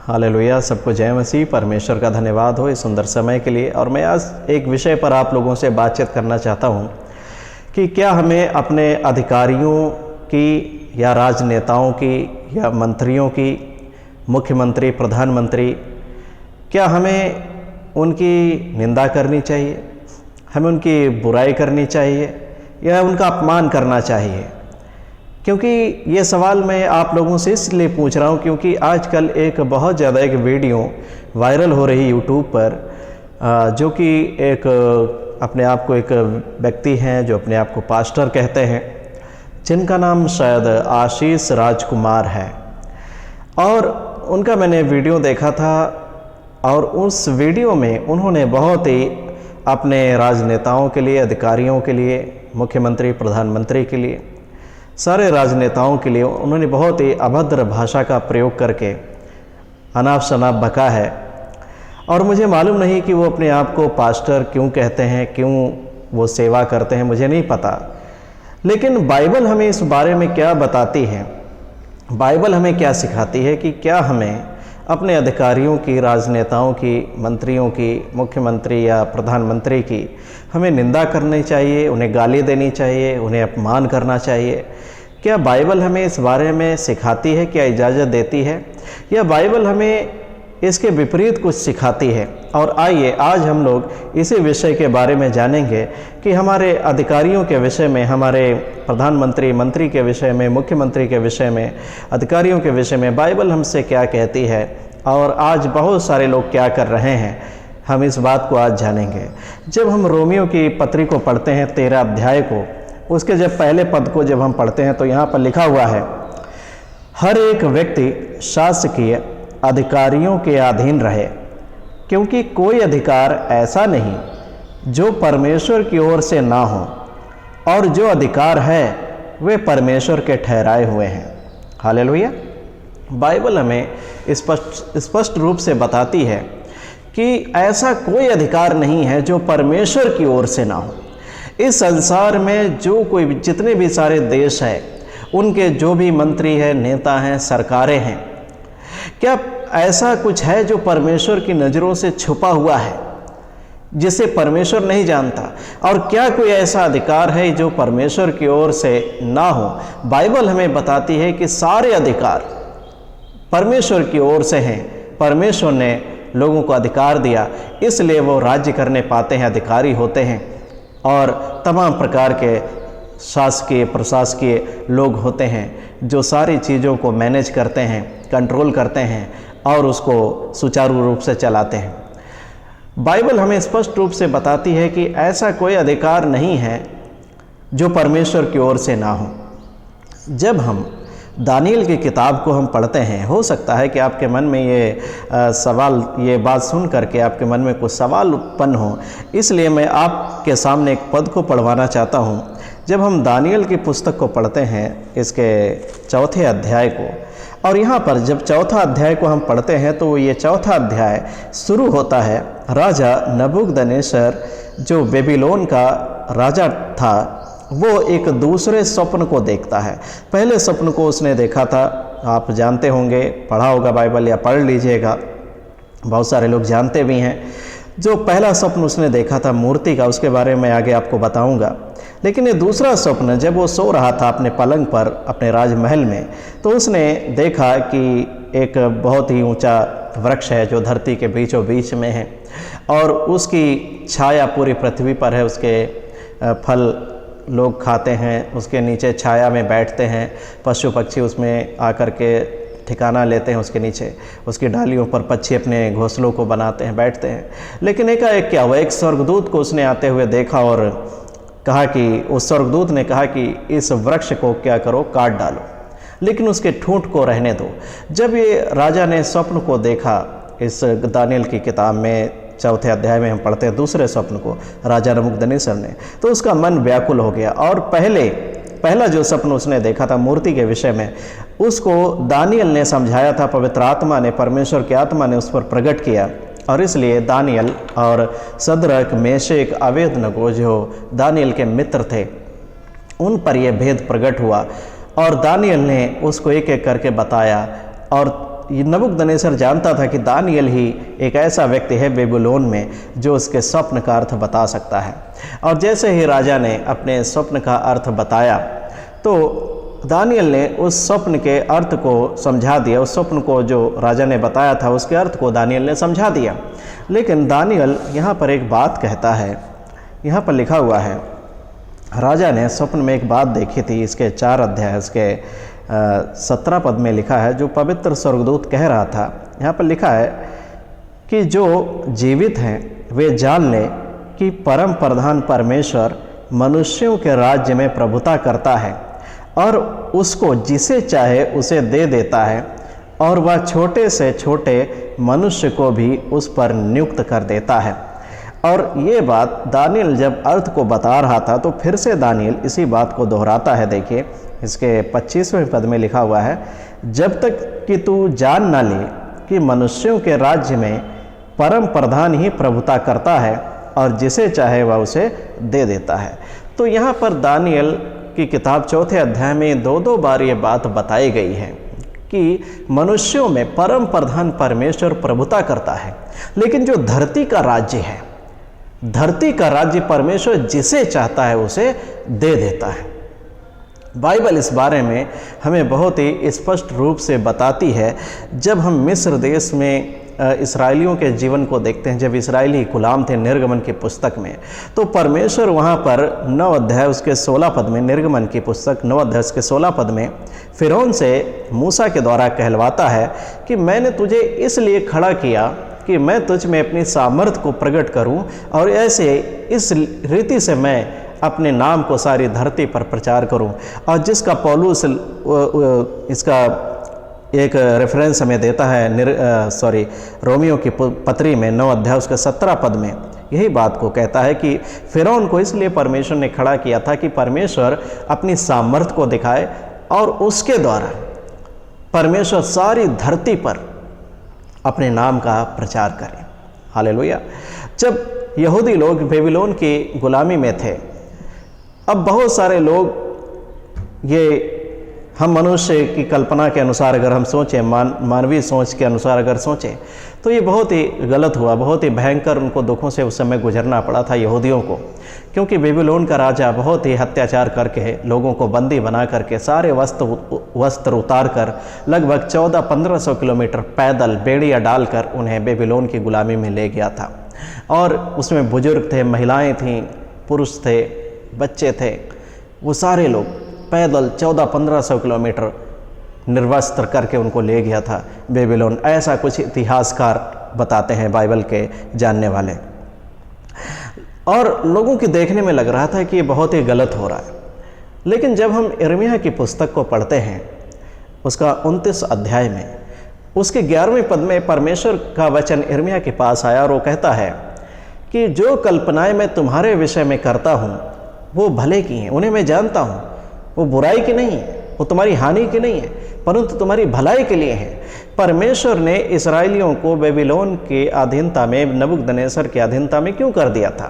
Hallelujah, सबको जय मसीह। परमेश्वर का धन्यवाद हो इस सुंदर समय के लिए। और मैं आज एक विषय पर आप लोगों से बातचीत करना चाहता हूँ कि क्या हमें अपने अधिकारियों की या राजनेताओं की या मंत्रियों की, मुख्यमंत्री, प्रधानमंत्री, क्या हमें उनकी निंदा करनी चाहिए, हमें उनकी बुराई करनी चाहिए या उनका अपमान करना चाहिए? क्योंकि ये सवाल मैं आप लोगों से इसलिए पूछ रहा हूँ क्योंकि आजकल एक बहुत ज़्यादा एक वीडियो वायरल हो रही यूट्यूब पर, जो कि एक अपने आप को एक व्यक्ति हैं जो अपने आप को पास्टर कहते हैं, जिनका नाम शायद आशीष राजकुमार है। और उनका मैंने वीडियो देखा था और उस वीडियो में उन्होंने बहुत ही अपने राजनेताओं के लिए, अधिकारियों के लिए, मुख्यमंत्री, प्रधानमंत्री के लिए, सारे राजनेताओं के लिए उन्होंने बहुत ही अभद्र भाषा का प्रयोग करके अनाप शनाप बका है। और मुझे मालूम नहीं कि वो अपने आप को पास्टर क्यों कहते हैं, क्यों वो सेवा करते हैं, मुझे नहीं पता। लेकिन बाइबल हमें इस बारे में क्या बताती है, बाइबल हमें क्या सिखाती है कि क्या हमें अपने अधिकारियों की, राजनेताओं की, मंत्रियों की, मुख्यमंत्री या प्रधानमंत्री की हमें निंदा करनी चाहिए, उन्हें गाली देनी चाहिए, उन्हें अपमान करना चाहिए? क्या बाइबल हमें इस बारे में सिखाती है, क्या इजाज़त देती है, या बाइबल हमें इसके विपरीत कुछ सिखाती है? और आइए आज हम लोग इसी विषय के बारे में जानेंगे कि हमारे अधिकारियों के विषय में, हमारे प्रधानमंत्री, मंत्री के विषय में, मुख्यमंत्री के विषय में, अधिकारियों के विषय में बाइबल हमसे क्या कहती है और आज बहुत सारे लोग क्या कर रहे हैं। हम इस बात को आज जानेंगे। जब हम रोमियो की पत्री को पढ़ते हैं, 13 अध्याय को, उसके जब पहले पद को जब हम पढ़ते हैं तो यहाँ पर लिखा हुआ है, हर एक व्यक्ति शासकीय अधिकारियों के अधीन रहे, क्योंकि कोई अधिकार ऐसा नहीं जो परमेश्वर की ओर से ना हो, और जो अधिकार है वे परमेश्वर के ठहराए हुए हैं। हालेलुया। बाइबल हमें स्पष्ट रूप से बताती है कि ऐसा कोई अधिकार नहीं है जो परमेश्वर की ओर से ना हो। इस संसार में जितने भी सारे देश हैं, उनके जो भी मंत्री हैं, नेता हैं, सरकारें हैं, क्या ऐसा कुछ है जो परमेश्वर की नज़रों से छुपा हुआ है, जिसे परमेश्वर नहीं जानता? और क्या कोई ऐसा अधिकार है जो परमेश्वर की ओर से ना हो? बाइबल हमें बताती है कि सारे अधिकार परमेश्वर की ओर से हैं। परमेश्वर ने लोगों को अधिकार दिया, इसलिए वो राज्य करने पाते हैं, अधिकारी होते हैं, और तमाम प्रकार के शासकीय, प्रशासकीय लोग होते हैं जो सारी चीज़ों को मैनेज करते हैं, कंट्रोल करते हैं और उसको सुचारू रूप से चलाते हैं। बाइबल हमें स्पष्ट रूप से बताती है कि ऐसा कोई अधिकार नहीं है जो परमेश्वर की ओर से ना हो। जब हम दानियल की किताब को हम पढ़ते हैं, हो सकता है कि आपके मन में ये बात सुन करके आपके मन में कुछ सवाल उत्पन्न हो, इसलिए मैं आपके सामने एक पद को पढ़वाना चाहता हूँ। जब हम दानियल की पुस्तक को पढ़ते हैं, इसके 4 अध्याय को, और यहाँ पर जब 4 अध्याय को हम पढ़ते हैं तो ये 4 अध्याय शुरू होता है, राजा नबूकदनेस्सर जो बेबीलोन का राजा था, वो एक दूसरे स्वप्न को देखता है। पहले स्वप्न को उसने देखा था, आप जानते होंगे, पढ़ा होगा बाइबल या पढ़ लीजिएगा, बहुत सारे लोग जानते भी हैं। जो पहला स्वप्न उसने देखा था मूर्ति का, उसके बारे में आगे आपको बताऊंगा। लेकिन ये दूसरा स्वप्न, जब वो सो रहा था अपने पलंग पर अपने राजमहल में, तो उसने देखा कि एक बहुत ही ऊंचा वृक्ष है जो धरती के बीचों बीच में है, और उसकी छाया पूरी पृथ्वी पर है। उसके फल लोग खाते हैं, उसके नीचे छाया में बैठते हैं, पशु पक्षी उसमें आकर के ठिकाना लेते हैं उसके नीचे, उसकी डालियों पर पक्षी अपने घोंसलों को बनाते हैं, बैठते हैं। लेकिन एकाएक क्या हुआ, एक स्वर्गदूत को उसने आते हुए देखा और कहा कि उस स्वर्गदूत ने कहा कि इस वृक्ष को क्या करो, काट डालो, लेकिन उसके ठूंठ को रहने दो। जब ये राजा ने स्वप्न को देखा, इस दानियल की किताब में 4 अध्याय में हम पढ़ते हैं दूसरे स्वप्न को, राजा नबूकदनेस्सर ने, तो उसका मन व्याकुल हो गया। और पहला जो स्वप्न उसने देखा था मूर्ति के विषय में, उसको दानियल ने समझाया था, पवित्र आत्मा ने, परमेश्वर की आत्मा ने उस पर प्रकट किया, और इसलिए दानियल और सदरक, मेशक, अबेदनगो जो दानियल के मित्र थे, उन पर यह भेद प्रकट हुआ, और दानियल ने उसको एक एक करके बताया। और नबूकदनेस्सर जानता था कि दानियल ही एक ऐसा व्यक्ति है बेबीलोन में जो उसके स्वप्न का अर्थ बता सकता है। और जैसे ही राजा ने अपने स्वप्न का अर्थ बताया तो दानियल ने उस स्वप्न के अर्थ को समझा दिया। उस स्वप्न को जो राजा ने बताया था उसके अर्थ को दानियल ने समझा दिया। लेकिन दानियल यहाँ पर एक बात कहता है, यहाँ पर लिखा हुआ है, राजा ने स्वप्न में एक बात देखी थी। इसके 4 अध्याय उसके 17 पद में लिखा है, जो पवित्र स्वर्गदूत कह रहा था। यहाँ पर लिखा है कि जो जीवित हैं वे जान लें कि परम प्रधान परमेश्वर मनुष्यों के राज्य में प्रभुता करता है और उसको जिसे चाहे उसे दे देता है, और वह छोटे से छोटे मनुष्य को भी उस पर नियुक्त कर देता है। और ये बात दानियल जब अर्थ को बता रहा था तो फिर से दानियल इसी बात को दोहराता है। देखिए इसके 25वें पद में लिखा हुआ है, जब तक कि तू जान ना ले कि मनुष्यों के राज्य में परम प्रधान ही प्रभुता करता है और जिसे चाहे वह उसे दे देता है। तो यहाँ पर दानियल की किताब 4 अध्याय में 2 बार ये बात बताई गई है कि मनुष्यों में परम प्रधान परमेश्वर प्रभुता करता है, लेकिन जो धरती का राज्य है, धरती का राज्य परमेश्वर जिसे चाहता है उसे दे देता है। बाइबल इस बारे में हमें बहुत ही स्पष्ट रूप से बताती है। जब हम मिस्र देश में इसराइलियों के जीवन को देखते हैं, जब इसराइली गुलाम थे निर्गमन की पुस्तक में, तो परमेश्वर वहाँ पर 9 अध्याय उसके 16 पद में, निर्गमन की पुस्तक 9 अध्याय उसके 16 पद में फिरौन से मूसा के द्वारा कहलवाता है कि मैंने तुझे इसलिए खड़ा किया कि मैं तुझ में अपनी सामर्थ्य को प्रकट करूं और ऐसे इस रीति से मैं अपने नाम को सारी धरती पर प्रचार करूं। और जिसका पौलुस इसका एक रेफरेंस हमें देता है रोमियो की पत्री में 9 अध्याय उसके 17 पद में यही बात को कहता है कि फिरौन को इसलिए परमेश्वर ने खड़ा किया था कि परमेश्वर अपनी सामर्थ्य को दिखाए और उसके द्वारा परमेश्वर सारी धरती पर अपने नाम का प्रचार करें। हालेलुया। जब यहूदी लोग बेबीलोन की गुलामी में थे, अब बहुत सारे लोग, ये हम मनुष्य की कल्पना के अनुसार अगर हम सोचें, मानवीय सोच के अनुसार अगर सोचें, तो ये बहुत ही गलत हुआ, बहुत ही भयंकर उनको दुखों से उस समय गुजरना पड़ा था यहूदियों को, क्योंकि बेबीलोन का राजा बहुत ही अत्याचार करके लोगों को बंदी बना करके सारे वस्त्र उतार कर लगभग 1400-1500 किलोमीटर पैदल बेड़ियाँ डालकर उन्हें बेबीलोन की गुलामी में ले गया था। और उसमें बुजुर्ग थे, महिलाएँ थीं, पुरुष थे, बच्चे थे, वो सारे लोग पैदल 1400-1500 किलोमीटर निर्वस्त्र करके उनको ले गया था बेबीलोन। ऐसा कुछ इतिहासकार बताते हैं, बाइबल के जानने वाले। और लोगों की देखने में लग रहा था कि ये बहुत ही गलत हो रहा है। लेकिन जब हम यिर्मयाह की पुस्तक को पढ़ते हैं, उसका 29 अध्याय में उसके 11वें पद में परमेश्वर का वचन यिर्मयाह के पास आया और वो कहता है कि जो कल्पनाएं मैं तुम्हारे विषय में करता हूँ वो भले की हैं, उन्हें मैं जानता हूँ, वो बुराई की नहीं है, वो तुम्हारी हानि की नहीं है, परंतु तुम्हारी भलाई के लिए है। परमेश्वर ने इसराइलियों को बेबीलोन की अधीनता में, नबूकदनेस्सर की अधीनता में क्यों कर दिया था?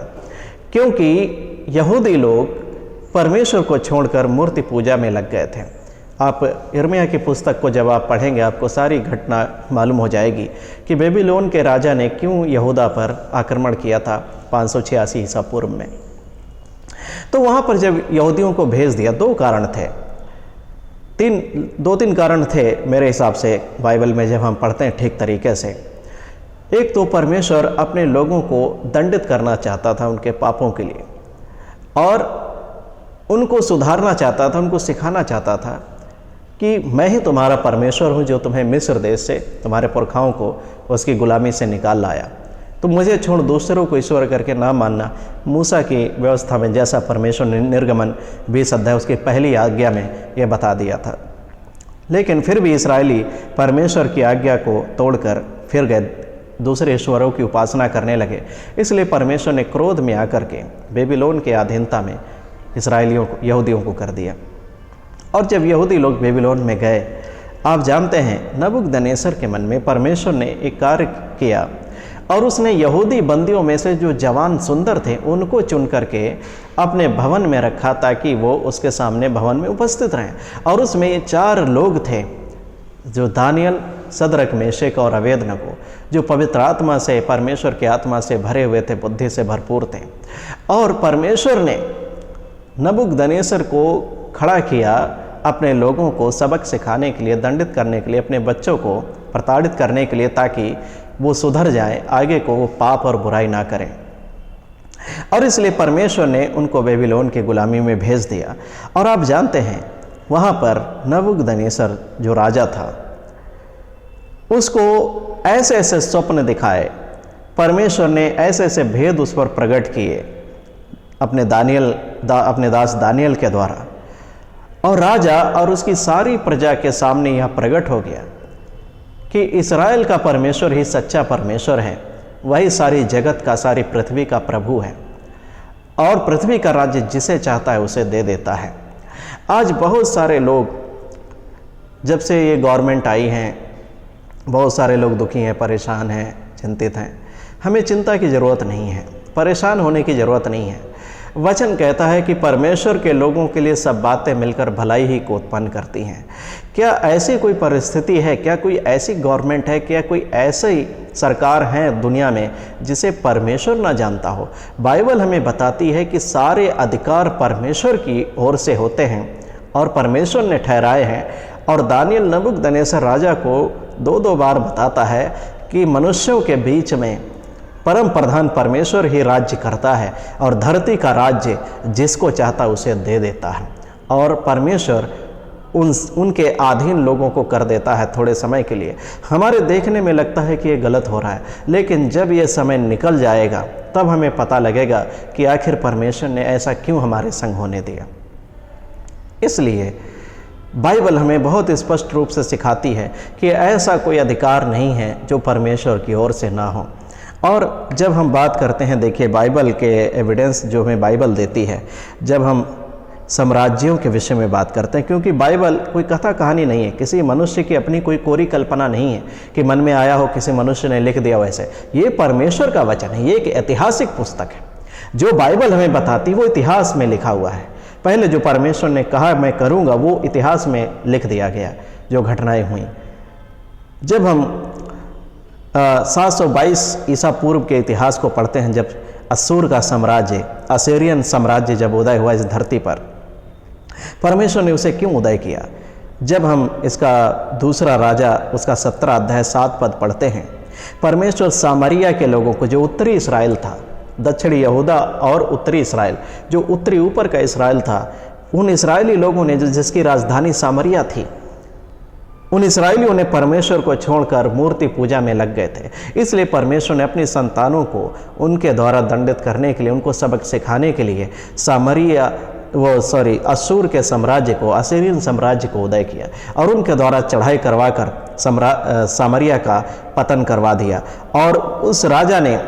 क्योंकि यहूदी लोग परमेश्वर को छोड़कर मूर्ति पूजा में लग गए थे। आप यिर्मयाह की पुस्तक को जब आप पढ़ेंगे आपको सारी घटना मालूम हो जाएगी कि बेबीलोन के राजा ने क्यों यहूदा पर आक्रमण किया था 586 ईसा पूर्व में। तो वहाँ पर जब यहूदियों को भेज दिया, 2 कारण थे, 2-3 कारण थे मेरे हिसाब से बाइबल में जब हम पढ़ते हैं ठीक तरीके से। एक तो परमेश्वर अपने लोगों को दंडित करना चाहता था उनके पापों के लिए, और उनको सुधारना चाहता था, उनको सिखाना चाहता था कि मैं ही तुम्हारा परमेश्वर हूँ जो तुम्हें मिस्र देश से, तुम्हारे पुरखाओं को उसकी गुलामी से निकाल लाया। तो मुझे छोड़ दूसरों को ईश्वर करके ना मानना। मूसा की व्यवस्था में जैसा परमेश्वर ने निर्गमन 20 अध्याय उसकी पहली आज्ञा में यह बता दिया था। लेकिन फिर भी इसराइली परमेश्वर की आज्ञा को तोड़कर फिर गए, दूसरे ईश्वरों की उपासना करने लगे। इसलिए परमेश्वर ने क्रोध में आकर के बेबीलोन के अधीनता में इसराइलियों को, यहूदियों को कर दिया। और जब यहूदी लोग बेबीलोन में गए, आप जानते हैं नबूकदनेस्सर के मन में परमेश्वर ने एक कार्य किया और उसने यहूदी बंदियों में से जो जवान सुंदर थे उनको चुन करके अपने भवन में रखा ताकि वो उसके सामने भवन में उपस्थित रहें। और उसमें 4 लोग थे जो दानियल, सदरक, मेशक और अबेदनगो, जो पवित्र आत्मा से, परमेश्वर की आत्मा से भरे हुए थे, बुद्धि से भरपूर थे, और परमेश्वर ने नबूकदनेस्सर को खड़ा किया अपने लोगों को सबक सिखाने के लिए, दंडित करने के लिए, अपने बच्चों को प्रताड़ित करने के लिए, ताकि वो सुधर जाएं, आगे को वो पाप और बुराई ना करें। और इसलिए परमेश्वर ने उनको बेबीलोन की गुलामी में भेज दिया। और आप जानते हैं वहाँ पर नबूकदनेस्सर जो राजा था, उसको ऐसे ऐसे स्वप्न दिखाए, परमेश्वर ने ऐसे ऐसे भेद उस पर प्रकट किए अपने दास दानियल के द्वारा, और राजा और उसकी सारी प्रजा के सामने यह प्रकट हो गया कि इस्राएल का परमेश्वर ही सच्चा परमेश्वर है, वही सारी जगत का, सारी पृथ्वी का प्रभु है, और पृथ्वी का राज्य जिसे चाहता है उसे दे देता है। आज बहुत सारे लोग, जब से ये गवर्नमेंट आई हैं, बहुत सारे लोग दुखी हैं, परेशान हैं, चिंतित हैं। हमें चिंता की ज़रूरत नहीं है, परेशान होने की ज़रूरत नहीं है। वचन कहता है कि परमेश्वर के लोगों के लिए सब बातें मिलकर भलाई ही को उत्पन्न करती हैं। क्या ऐसी कोई परिस्थिति है, क्या कोई ऐसी गवर्नमेंट है, क्या कोई ऐसी सरकार है दुनिया में जिसे परमेश्वर ना जानता हो? बाइबल हमें बताती है कि सारे अधिकार परमेश्वर की ओर से होते हैं और परमेश्वर ने ठहराए हैं। और दानियल नबूकदनेस्सर राजा को दो बार बताता है कि मनुष्यों के बीच में परम प्रधान परमेश्वर ही राज्य करता है, और धरती का राज्य जिसको चाहता उसे दे देता है। और परमेश्वर उनके अधीन लोगों को कर देता है थोड़े समय के लिए। हमारे देखने में लगता है कि ये गलत हो रहा है, लेकिन जब ये समय निकल जाएगा तब हमें पता लगेगा कि आखिर परमेश्वर ने ऐसा क्यों हमारे संग होने दिया। इसलिए बाइबल हमें बहुत स्पष्ट रूप से सिखाती है कि ऐसा कोई अधिकार नहीं है जो परमेश्वर की ओर से ना हो। और जब हम बात करते हैं, देखिए बाइबल के एविडेंस जो हमें बाइबल देती है, जब हम साम्राज्यों के विषय में बात करते हैं, क्योंकि बाइबल कोई कथा कहानी नहीं है, किसी मनुष्य की अपनी कोई कोरी कल्पना नहीं है कि मन में आया हो, किसी मनुष्य ने लिख दिया वैसे। ये परमेश्वर का वचन है, ये एक ऐतिहासिक पुस्तक है। जो बाइबल हमें बताती वो इतिहास में लिखा हुआ है। पहले जो परमेश्वर ने कहा मैं करूँगा वो इतिहास में लिख दिया गया, जो घटनाएँ हुई। जब हम 722 ईसा पूर्व के इतिहास को पढ़ते हैं, जब असूर का साम्राज्य, असीरियन साम्राज्य जब उदय हुआ इस धरती पर, परमेश्वर ने उसे क्यों उदय किया? जब हम इसका दूसरा राजा, उसका 17 अध्याय 7 पद पढ़ते हैं, परमेश्वर सामरिया के लोगों को, जो उत्तरी इस्राएल था, दक्षिणी यहूदा और उत्तरी इस्राएल, जो उत्तरी ऊपर का इस्राएल था, उन इस्राएली लोगों ने, जिसकी राजधानी सामरिया थी, उन इस्राएलियों ने परमेश्वर को छोड़कर मूर्ति पूजा में लग गए थे। इसलिए परमेश्वर ने अपनी संतानों को उनके द्वारा दंडित करने के लिए, उनको सबक सिखाने के लिए असूर के साम्राज्य को, असीरियन साम्राज्य को उदय किया और उनके द्वारा चढ़ाई करवाकर सामरिया का पतन करवा दिया। और उस राजा ने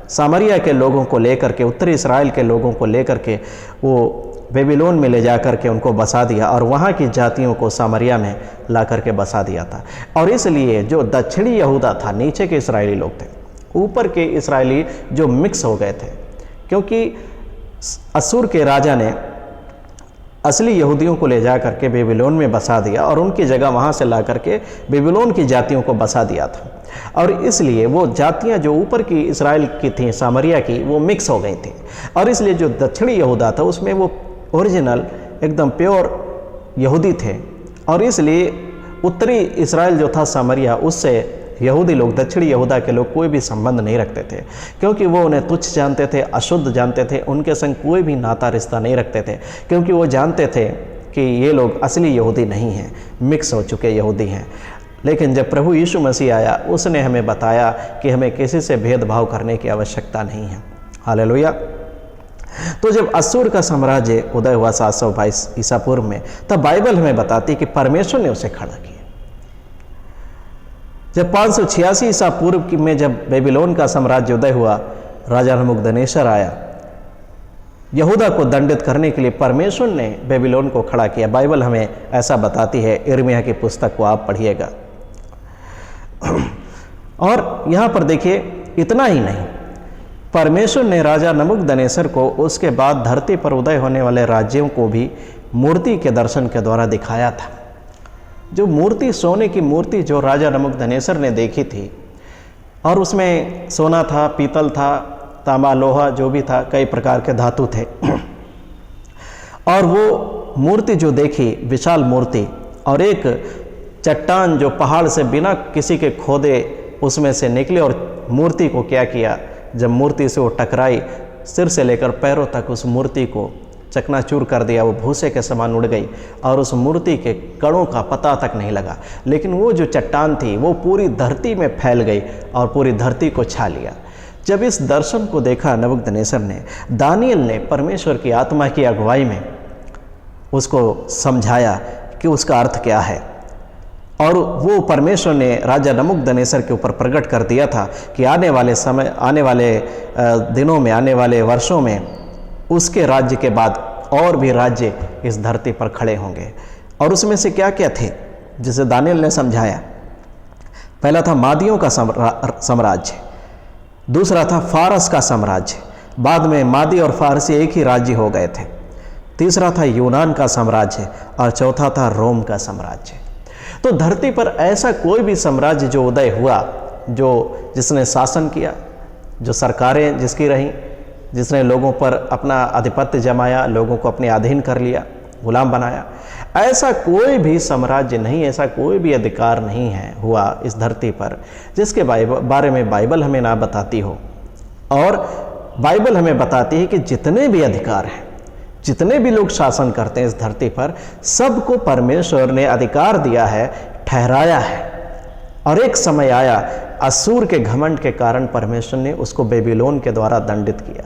सामरिया के लोगों को लेकर के, उत्तरी इस्राएल के लोगों को लेकर के वो बेबीलोन में ले जा कर के उनको बसा दिया, और वहाँ की जातियों को सामरिया में ला कर के बसा दिया था। और इसलिए जो दक्षिणी यहूदा था, नीचे के इस्राएली लोग थे, ऊपर के इस्राएली जो मिक्स हो गए थे, क्योंकि असूर के राजा ने असली यहूदियों को ले जा करके बेबीलोन में बसा दिया और उनकी जगह वहाँ से ला करके बेबीलोन की जातियों को बसा दिया था। और इसलिए वो जातियाँ जो ऊपर की इस्राएल की थी, सामरिया की, वो मिक्स हो गई थी। और इसलिए जो दक्षिणी यहूदा था उसमें वो ओरिजिनल एकदम प्योर यहूदी थे। और इसलिए उत्तरी इस्राएल जो था सामरिया, उससे यहूदी लोग, दक्षिणी यहूदा के लोग कोई भी संबंध नहीं रखते थे, क्योंकि वो उन्हें तुच्छ जानते थे, अशुद्ध जानते थे, उनके संग कोई भी नाता रिश्ता नहीं रखते थे, क्योंकि वो जानते थे कि ये लोग असली यहूदी नहीं हैं, मिक्स हो चुके यहूदी हैं। लेकिन जब प्रभु यीशु मसीह आया, उसने हमें बताया कि हमें किसी से भेदभाव करने की आवश्यकता नहीं है। हालेलुया। तो जब असूर का साम्राज्य उदय हुआ 722 ईसा पूर्व में, तब बाइबल हमें बताती है कि परमेश्वर ने उसे खड़ा किया। जब 586 ईसा पूर्व में जब बेबीलोन का साम्राज्य उदय हुआ, राजा नबूकदनेस्सर आया यहूदा को दंडित करने के लिए, परमेश्वर ने बेबीलोन को खड़ा किया। बाइबल हमें ऐसा बताती है, यिर्मयाह की पुस्तक को आप पढ़िएगा। और यहाँ पर देखिए, इतना ही नहीं, परमेश्वर ने राजा नबूकदनेस्सर को उसके बाद धरती पर उदय होने वाले राज्यों को भी मूर्ति के दर्शन के द्वारा दिखाया था। जो मूर्ति, सोने की मूर्ति जो राजा नबूकदनेस्सर ने देखी थी, और उसमें सोना था, पीतल था, तांबा, लोहा, जो भी था, कई प्रकार के धातु थे। और वो मूर्ति जो देखी, विशाल मूर्ति, और एक चट्टान जो पहाड़ से बिना किसी के खोदे उसमें से निकले, और मूर्ति को क्या किया, जब मूर्ति से वो टकराई, सिर से लेकर पैरों तक उस मूर्ति को चकनाचूर कर दिया। वो भूसे के समान उड़ गई और उस मूर्ति के कणों का पता तक नहीं लगा। लेकिन वो जो चट्टान थी वो पूरी धरती में फैल गई और पूरी धरती को छा लिया। जब इस दर्शन को देखा नबूकदनेस्सर ने, दानियेल ने परमेश्वर की आत्मा की अगुवाई में उसको समझाया कि उसका अर्थ क्या है, और वो परमेश्वर ने राजा नबूकदनेस्सर के ऊपर प्रकट कर दिया था कि आने वाले समय, आने वाले दिनों में, आने वाले वर्षों में उसके राज्य के बाद और भी राज्य इस धरती पर खड़े होंगे। और उसमें से क्या क्या थे जिसे दानियेल ने समझाया। पहला था मादियों का साम्राज्य, दूसरा था फारस का साम्राज्य, बाद में मादी और फारसी एक ही राज्य हो गए थे। तीसरा था यूनान का साम्राज्य, और चौथा था रोम का साम्राज्य। तो धरती पर ऐसा कोई भी साम्राज्य जो उदय हुआ, जो जिसने शासन किया, जो सरकारें जिसकी रहीं, जिसने लोगों पर अपना आधिपत्य जमाया, लोगों को अपने अधीन कर लिया, गुलाम बनाया, ऐसा कोई भी साम्राज्य नहीं, ऐसा कोई भी अधिकार नहीं है हुआ इस धरती पर जिसके बारे में बाइबल हमें ना बताती हो। और बाइबल हमें बताती है कि जितने भी अधिकार हैं, जितने भी लोग शासन करते हैं इस धरती पर, सबको परमेश्वर ने अधिकार दिया है, ठहराया है। और एक समय आया, असूर के घमंड के कारण परमेश्वर ने उसको बेबीलोन के द्वारा दंडित किया।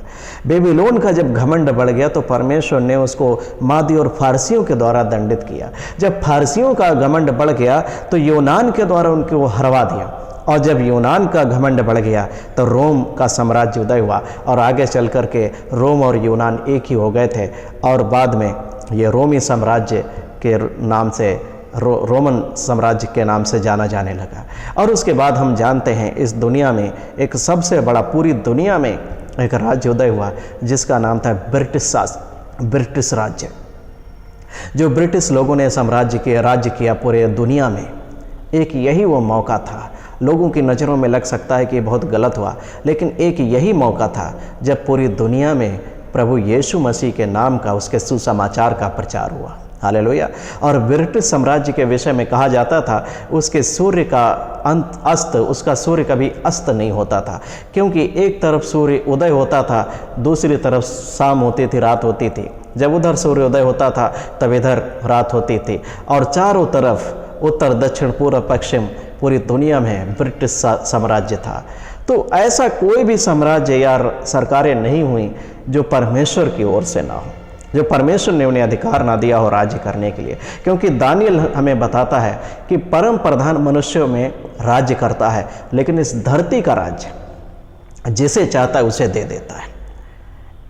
बेबीलोन का जब घमंड बढ़ गया तो परमेश्वर ने उसको मादी और फारसियों के द्वारा दंडित किया। जब फारसियों का घमंड बढ़ गया तो यूनान के द्वारा उनको हरवा दिया, और जब यूनान का घमंड बढ़ गया तो रोम का साम्राज्य उदय हुआ, और आगे चल कर के रोम और यूनान एक ही हो गए थे, और बाद में ये रोमी साम्राज्य के नाम से रोमन साम्राज्य के नाम से जाना जाने लगा। और उसके बाद हम जानते हैं इस दुनिया में एक सबसे बड़ा, पूरी दुनिया में एक राज्य उदय हुआ जिसका नाम था ब्रिटिश राज्य। जो ब्रिटिश लोगों ने राज्य किया पूरे दुनिया में, एक यही वो मौका था। लोगों की नज़रों में लग सकता है कि बहुत गलत हुआ, लेकिन एक यही मौका था जब पूरी दुनिया में प्रभु यीशु मसीह के नाम का, उसके सुसमाचार का प्रचार हुआ। हालेलुया। और ब्रिटिश साम्राज्य के विषय में कहा जाता था उसके सूर्य का उसका सूर्य कभी अस्त नहीं होता था, क्योंकि एक तरफ सूर्य उदय होता था, दूसरी तरफ शाम होती थी, रात होती थी। जब उधर सूर्य उदय होता था तब इधर रात होती थी, और चारों तरफ उत्तर दक्षिण पूर्व पश्चिम पूरी दुनिया में ब्रिटिश साम्राज्य था। तो ऐसा कोई भी साम्राज्य या सरकारें नहीं हुई जो परमेश्वर की ओर से ना हो, जो परमेश्वर ने उन्हें अधिकार ना दिया हो राज्य करने के लिए। क्योंकि दानियेल हमें बताता है कि परम प्रधान मनुष्यों में राज्य करता है, लेकिन इस धरती का राज्य जिसे चाहता है उसे दे देता है।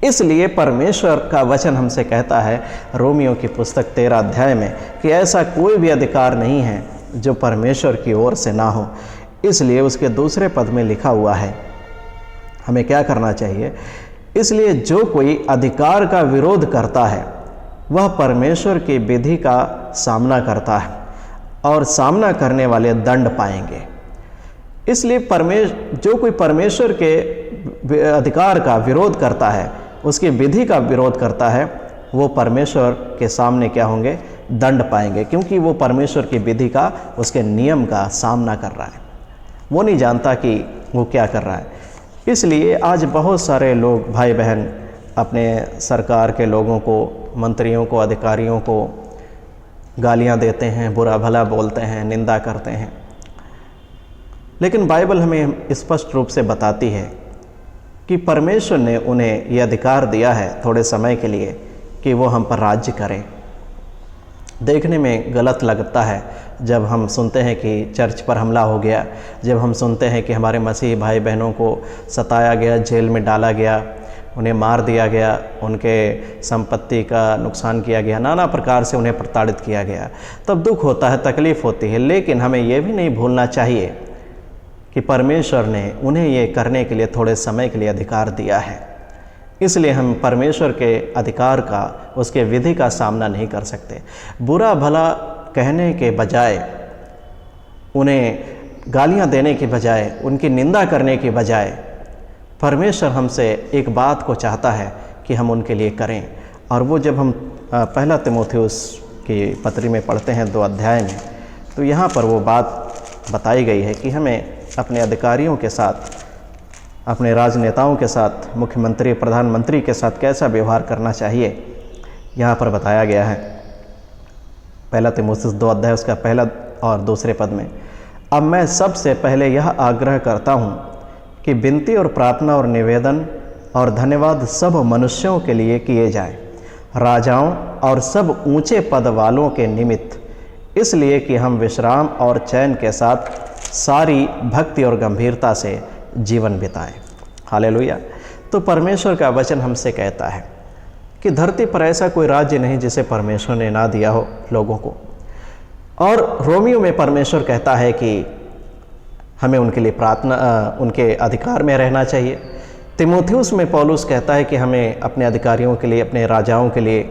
इसलिए परमेश्वर का वचन हमसे कहता है रोमियो की पुस्तक 13 अध्याय में कि ऐसा कोई भी अधिकार नहीं है जो परमेश्वर की ओर से ना हो। इसलिए उसके दूसरे पद में लिखा हुआ है हमें क्या करना चाहिए। इसलिए जो कोई अधिकार का विरोध करता है वह परमेश्वर की विधि का सामना करता है, और सामना करने वाले दंड पाएंगे। इसलिए जो कोई परमेश्वर के अधिकार का विरोध करता है, उसकी विधि का विरोध करता है, वो परमेश्वर के सामने क्या होंगे, दंड पाएंगे, क्योंकि वो परमेश्वर की विधि का, उसके नियम का सामना कर रहा है। वो नहीं जानता कि वो क्या कर रहा है। इसलिए आज बहुत सारे लोग, भाई बहन, अपने सरकार के लोगों को, मंत्रियों को, अधिकारियों को गालियां देते हैं, बुरा भला बोलते हैं, निंदा करते हैं। लेकिन बाइबल हमें स्पष्ट रूप से बताती है कि परमेश्वर ने उन्हें यह अधिकार दिया है थोड़े समय के लिए कि वो हम पर राज्य करें। देखने में गलत लगता है जब हम सुनते हैं कि चर्च पर हमला हो गया, जब हम सुनते हैं कि हमारे मसीही भाई बहनों को सताया गया, जेल में डाला गया, उन्हें मार दिया गया, उनके संपत्ति का नुकसान किया गया, नाना प्रकार से उन्हें प्रताड़ित किया गया, तब दुख होता है, तकलीफ़ होती है। लेकिन हमें यह भी नहीं भूलना चाहिए कि परमेश्वर ने उन्हें ये करने के लिए थोड़े समय के लिए अधिकार दिया है। इसलिए हम परमेश्वर के अधिकार का, उसके विधि का सामना नहीं कर सकते। बुरा भला कहने के बजाय, उन्हें गालियां देने के बजाय, उनकी निंदा करने के बजाय परमेश्वर हमसे एक बात को चाहता है कि हम उनके लिए करें। और वो जब हम पहला तीमुथियुस की पत्री में पढ़ते हैं 2 अध्याय में, तो यहाँ पर वो बात बताई गई है कि हमें अपने अधिकारियों के साथ, अपने राजनेताओं के साथ, मुख्यमंत्री, प्रधानमंत्री के साथ कैसा व्यवहार करना चाहिए, यहाँ पर बताया गया है। पहला तीमुथियुस 2 अध्याय उसका पहला और दूसरे पद में, अब मैं सबसे पहले यह आग्रह करता हूँ कि विनती और प्रार्थना और निवेदन और धन्यवाद सब मनुष्यों के लिए किए जाए, राजाओं और सब ऊंचे पद वालों के निमित्त, इसलिए कि हम विश्राम और चैन के साथ सारी भक्ति और गंभीरता से जीवन बिताएं। हालेलुया। तो परमेश्वर का वचन हमसे कहता है कि धरती पर ऐसा कोई राज्य नहीं जिसे परमेश्वर ने ना दिया हो लोगों को। और रोमियो में परमेश्वर कहता है कि हमें उनके लिए प्रार्थना, उनके अधिकार में रहना चाहिए। तीमुथियुस में पौलुस कहता है कि हमें अपने अधिकारियों के लिए, अपने राजाओं के लिए,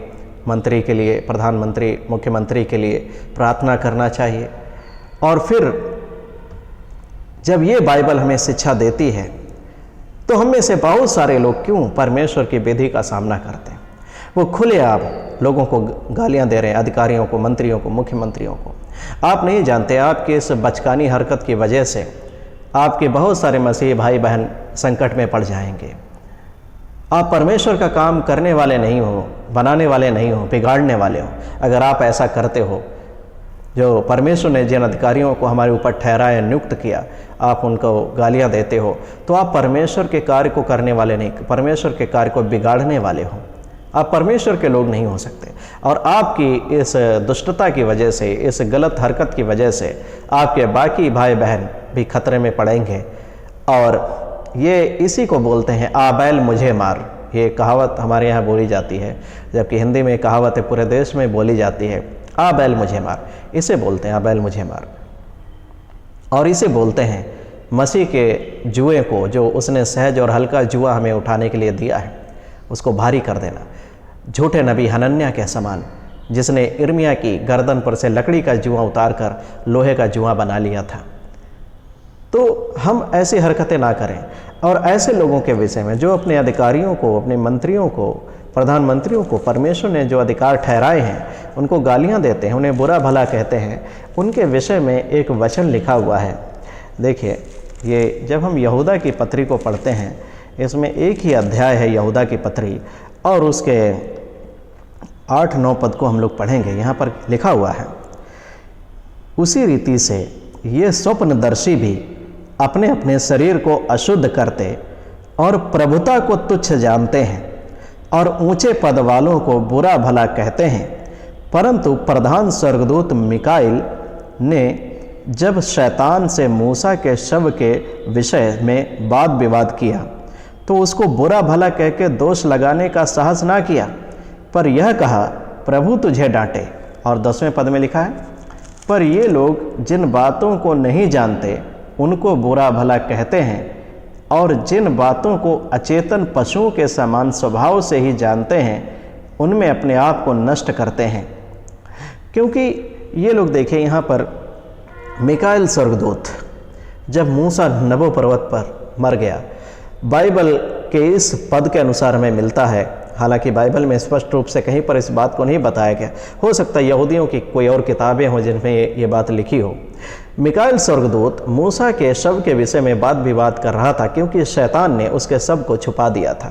मंत्री के लिए, प्रधानमंत्री, मुख्यमंत्री के लिए प्रार्थना करना चाहिए। और फिर जब ये बाइबल हमें शिक्षा देती है तो हम में से बहुत सारे लोग क्यों परमेश्वर की विधि का सामना करते हैं। वो खुलेआम लोगों को गालियां दे रहे हैं, अधिकारियों को, मंत्रियों को, मुख्यमंत्रियों को। आप नहीं जानते, आपके इस बचकानी हरकत की वजह से आपके बहुत सारे मसीही भाई बहन संकट में पड़ जाएंगे। आप परमेश्वर का काम करने वाले नहीं हो, बनाने वाले नहीं हो, बिगाड़ने वाले हो। अगर आप ऐसा करते हो, जो परमेश्वर ने जिन अधिकारियों को हमारे ऊपर ठहराया, नियुक्त किया, आप उनको गालियां देते हो, तो आप परमेश्वर के कार्य को करने वाले नहीं, परमेश्वर के कार्य को बिगाड़ने वाले हो। आप परमेश्वर के लोग नहीं हो सकते। और आपकी इस दुष्टता की वजह से, इस गलत हरकत की वजह से आपके बाकी भाई बहन भी खतरे में पड़ेंगे। और ये इसी को बोलते हैं आ बैल मुझे मार। ये कहावत हमारे यहाँ बोली जाती है, जबकि हिंदी में कहावत है पूरे देश में बोली जाती है, आ बैल मुझे मार। इसे बोलते हैं आ बैल मुझे मार। और इसे बोलते हैं मसीह के जुए को, जो उसने सहज और हल्का जुआ हमें उठाने के लिए दिया है, उसको भारी कर देना। झूठे नबी हनन्याह के समान, जिसने इर्मिया की गर्दन पर से लकड़ी का जुआ उतार कर लोहे का जुआ बना लिया था। तो हम ऐसी हरकतें ना करें। और ऐसे लोगों के विषय में जो अपने अधिकारियों को, अपने मंत्रियों को, प्रधानमंत्रियों को परमेश्वर ने जो अधिकार ठहराए हैं, उनको गालियां देते हैं, उन्हें बुरा भला कहते हैं, उनके विषय में एक वचन लिखा हुआ है। देखिए, ये जब हम यहूदा की पत्री को पढ़ते हैं, इसमें एक ही अध्याय है यहूदा की पत्री, और उसके 8-9 पद को हम लोग पढ़ेंगे। यहाँ पर लिखा हुआ है, उसी रीति से ये स्वप्नदर्शी भी अपने अपने शरीर को अशुद्ध करते और प्रभुता को तुच्छ जानते हैं और ऊंचे पद वालों को बुरा भला कहते हैं। परंतु प्रधान स्वर्गदूत मिकाइल ने जब शैतान से मूसा के शव के विषय में वाद विवाद किया, तो उसको बुरा भला कह के दोष लगाने का साहस ना किया, पर यह कहा, प्रभु तुझे डांटे। और 10वें पद में लिखा है, पर ये लोग जिन बातों को नहीं जानते उनको बुरा भला कहते हैं, और जिन बातों को अचेतन पशुओं के समान स्वभाव से ही जानते हैं, उनमें अपने आप को नष्ट करते हैं। क्योंकि ये लोग देखें, यहाँ पर मिकाइल स्वर्गदूत जब मूसा नबो पर्वत पर मर गया, बाइबल के इस पद के अनुसार हमें मिलता है। हालांकि बाइबल में स्पष्ट रूप से कहीं पर इस बात को नहीं बताया गया, हो सकता है यहूदियों की कोई और किताबें हों जिनमें ये बात लिखी हो। मिकाइल स्वर्गदूत मूसा के शव के विषय में वाद विवाद कर रहा था, क्योंकि शैतान ने उसके शव को छुपा दिया था।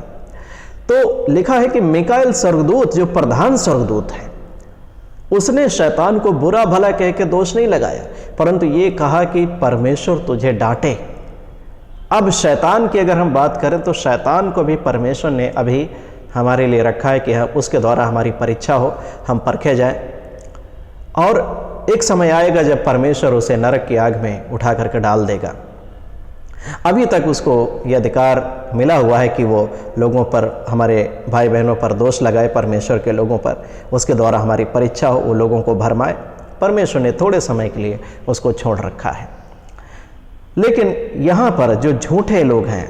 तो लिखा है कि मिकाइल स्वर्गदूत, जो प्रधान स्वर्गदूत है, उसने शैतान को बुरा भला कह के दोष नहीं लगाया, परंतु ये कहा कि परमेश्वर तुझे डांटे। अब शैतान की अगर हम बात करें तो शैतान को भी परमेश्वर ने अभी हमारे लिए रखा है कि हम उसके द्वारा हमारी परीक्षा हो, हम परखे जाएं। और एक समय आएगा जब परमेश्वर उसे नरक की आग में उठा करके डाल देगा। अभी तक उसको ये अधिकार मिला हुआ है कि वो लोगों पर, हमारे भाई बहनों पर दोष लगाए, परमेश्वर के लोगों पर, उसके द्वारा हमारी परीक्षा हो, वो लोगों को भरमाए। परमेश्वर ने थोड़े समय के लिए उसको छोड़ रखा है। लेकिन यहाँ पर जो झूठे लोग हैं,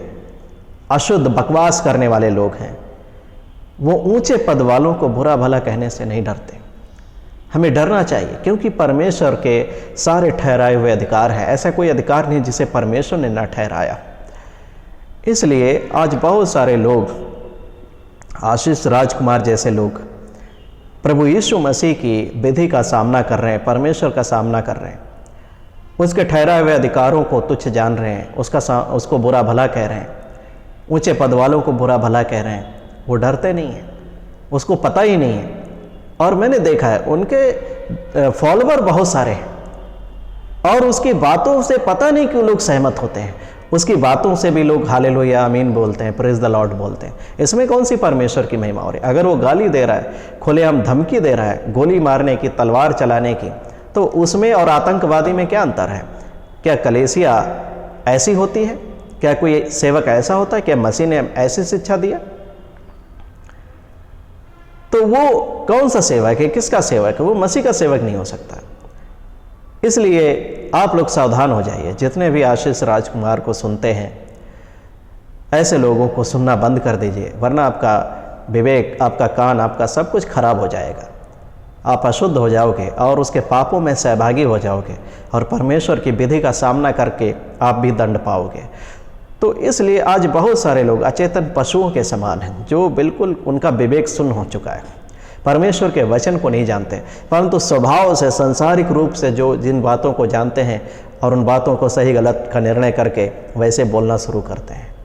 अशुद्ध बकवास करने वाले लोग हैं, वो ऊंचे पद वालों को बुरा भला कहने से नहीं डरते। हमें डरना चाहिए, क्योंकि परमेश्वर के सारे ठहराए हुए अधिकार हैं। ऐसा कोई अधिकार नहीं जिसे परमेश्वर ने न ठहराया। इसलिए आज बहुत सारे लोग, आशीष राजकुमार जैसे लोग, प्रभु यीशु मसीह की विधि का सामना कर रहे हैं, परमेश्वर का सामना कर रहे हैं, उसके ठहराए हुए अधिकारों को तुच्छ जान रहे हैं, उसको बुरा भला कह रहे हैं, ऊंचे पद वालों को बुरा भला कह रहे हैं। वो डरते नहीं हैं, उसको पता ही नहीं है। और मैंने देखा है उनके फॉलोवर बहुत सारे हैं और उसकी बातों से पता नहीं क्यों लोग सहमत होते हैं। उसकी बातों से भी लोग हालेलुया आमीन बोलते हैं, प्रेज द लॉर्ड बोलते हैं। इसमें कौन सी परमेश्वर की महिमा हो रही है? अगर वो गाली दे रहा है, खुलेआम धमकी दे रहा है, गोली मारने की, तलवार चलाने की, तो उसमें और आतंकवादी में क्या अंतर है? क्या कलीसिया ऐसी होती है? क्या कोई सेवक ऐसा होता है? क्या मसीह ने ऐसी शिक्षा दिया? तो वो कौन सा सेवक है? किसका सेवक है? वो मसीह का सेवक नहीं हो सकता। इसलिए आप लोग सावधान हो जाइए। जितने भी आशीष राजकुमार को सुनते हैं, ऐसे लोगों को सुनना बंद कर दीजिए, वरना आपका विवेक, आपका कान, आपका सब कुछ खराब हो जाएगा। आप अशुद्ध हो जाओगे और उसके पापों में सहभागी हो जाओगे और परमेश्वर की विधि का सामना करके आप भी दंड पाओगे। तो इसलिए आज बहुत सारे लोग अचेतन पशुओं के समान हैं, जो बिल्कुल उनका विवेक शून्य हो चुका है, परमेश्वर के वचन को नहीं जानते, परंतु स्वभाव से, सांसारिक रूप से जो जिन बातों को जानते हैं और उन बातों को सही गलत का निर्णय करके वैसे बोलना शुरू करते हैं।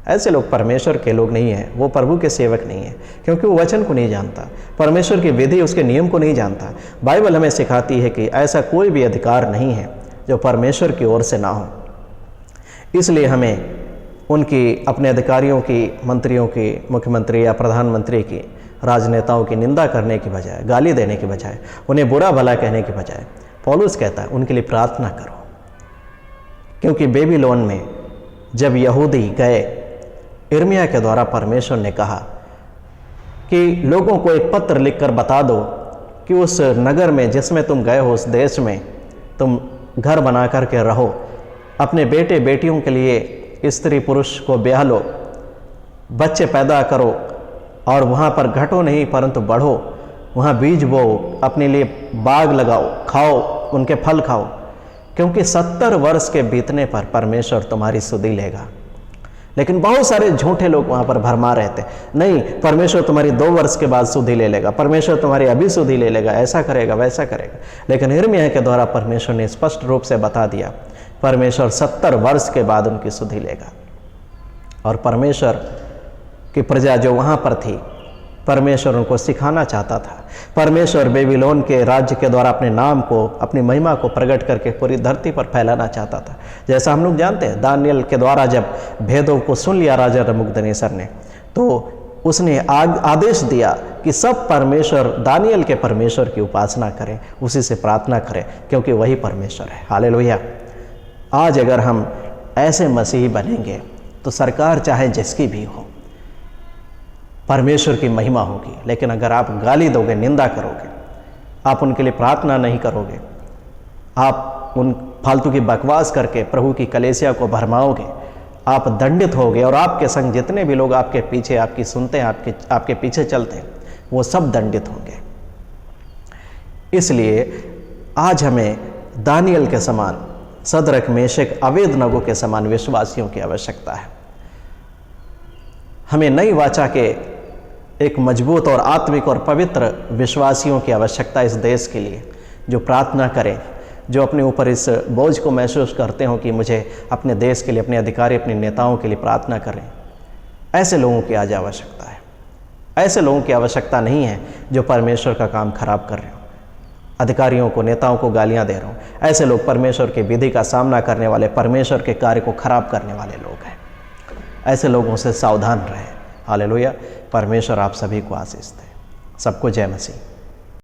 ऐसे लोग परमेश्वर के लोग नहीं हैं, वो प्रभु के सेवक नहीं है, क्योंकि वो वचन को नहीं जानता, परमेश्वर की विधि, उसके नियम को नहीं जानता। बाइबल हमें सिखाती है कि ऐसा कोई भी अधिकार नहीं है जो परमेश्वर की ओर से ना हो। इसलिए हमें उनकी, अपने अधिकारियों की, मंत्रियों की, मुख्यमंत्री या प्रधानमंत्री की, राजनेताओं की निंदा करने की बजाय, गाली देने की बजाय, उन्हें बुरा भला कहने की बजाय, पौलुस कहता है उनके लिए प्रार्थना करो। क्योंकि बेबीलोन में जब यहूदी गए, यिर्मयाह के द्वारा परमेश्वर ने कहा कि लोगों को एक पत्र लिखकर बता दो कि उस नगर में जिसमें तुम गए हो, उस देश में तुम घर बना करके रहो, अपने बेटे बेटियों के लिए स्त्री पुरुष को ब्याह लो, बच्चे पैदा करो और वहाँ पर घटो नहीं परंतु बढ़ो, वहाँ बीज बो, अपने लिए बाग लगाओ, खाओ, उनके फल खाओ, क्योंकि 70 वर्ष के बीतने पर परमेश्वर तुम्हारी सुधि लेगा। लेकिन बहुत सारे झूठे लोग वहाँ पर भरमा रहते, नहीं परमेश्वर तुम्हारी 2 वर्ष के बाद सुधि ले लेगा, परमेश्वर तुम्हारी अभी सुधि ले लेगा, ऐसा करेगा वैसा करेगा। लेकिन यिर्मयाह के द्वारा परमेश्वर ने स्पष्ट रूप से बता दिया, परमेश्वर 70 वर्ष के बाद उनकी सुधि लेगा। और परमेश्वर की प्रजा जो वहाँ पर थी, परमेश्वर उनको सिखाना चाहता था। परमेश्वर बेबीलोन के राज्य के द्वारा अपने नाम को, अपनी महिमा को प्रकट करके पूरी धरती पर फैलाना चाहता था। जैसा हम लोग जानते हैं, दानियल के द्वारा जब भेदों को सुन लिया राजा नबूकदनेस्सर ने, तो उसने आदेश दिया कि सब परमेश्वर, दानियल के परमेश्वर की उपासना करें, उसी से प्रार्थना करें, क्योंकि वही परमेश्वर है। हालेलुया। आज अगर हम ऐसे मसीही बनेंगे तो सरकार चाहे जिसकी भी हो, परमेश्वर की महिमा होगी। लेकिन अगर आप गाली दोगे, निंदा करोगे, आप उनके लिए प्रार्थना नहीं करोगे, आप उन फालतू की बकवास करके प्रभु की कलीसिया को भरमाओगे, आप दंडित होगे। और आपके संग जितने भी लोग आपके पीछे, आपकी सुनते हैं, आपके पीछे चलते हैं, वो सब दंडित होंगे। इसलिए आज हमें दानियल के समान, सदरक, मेशक, अबेदनगो के समान विश्वासियों की आवश्यकता है। हमें नई वाचा के एक मजबूत और आत्मिक और पवित्र विश्वासियों की आवश्यकता इस देश के लिए, जो प्रार्थना करें, जो अपने ऊपर इस बोझ को महसूस करते हो कि मुझे अपने देश के लिए, अपने अधिकारी, अपने नेताओं के लिए प्रार्थना करें। ऐसे लोगों की आज आवश्यकता है। ऐसे लोगों की आवश्यकता नहीं है जो परमेश्वर का काम खराब कर रहे हो, अधिकारियों को, नेताओं को गालियां दे रहे हो। ऐसे लोग परमेश्वर की विधि का सामना करने वाले, परमेश्वर के कार्य को खराब करने वाले लोग हैं। ऐसे लोगों से सावधान रहें। हालेलुया। परमेश्वर आप सभी को आशीष दे। सबको जय मसीह।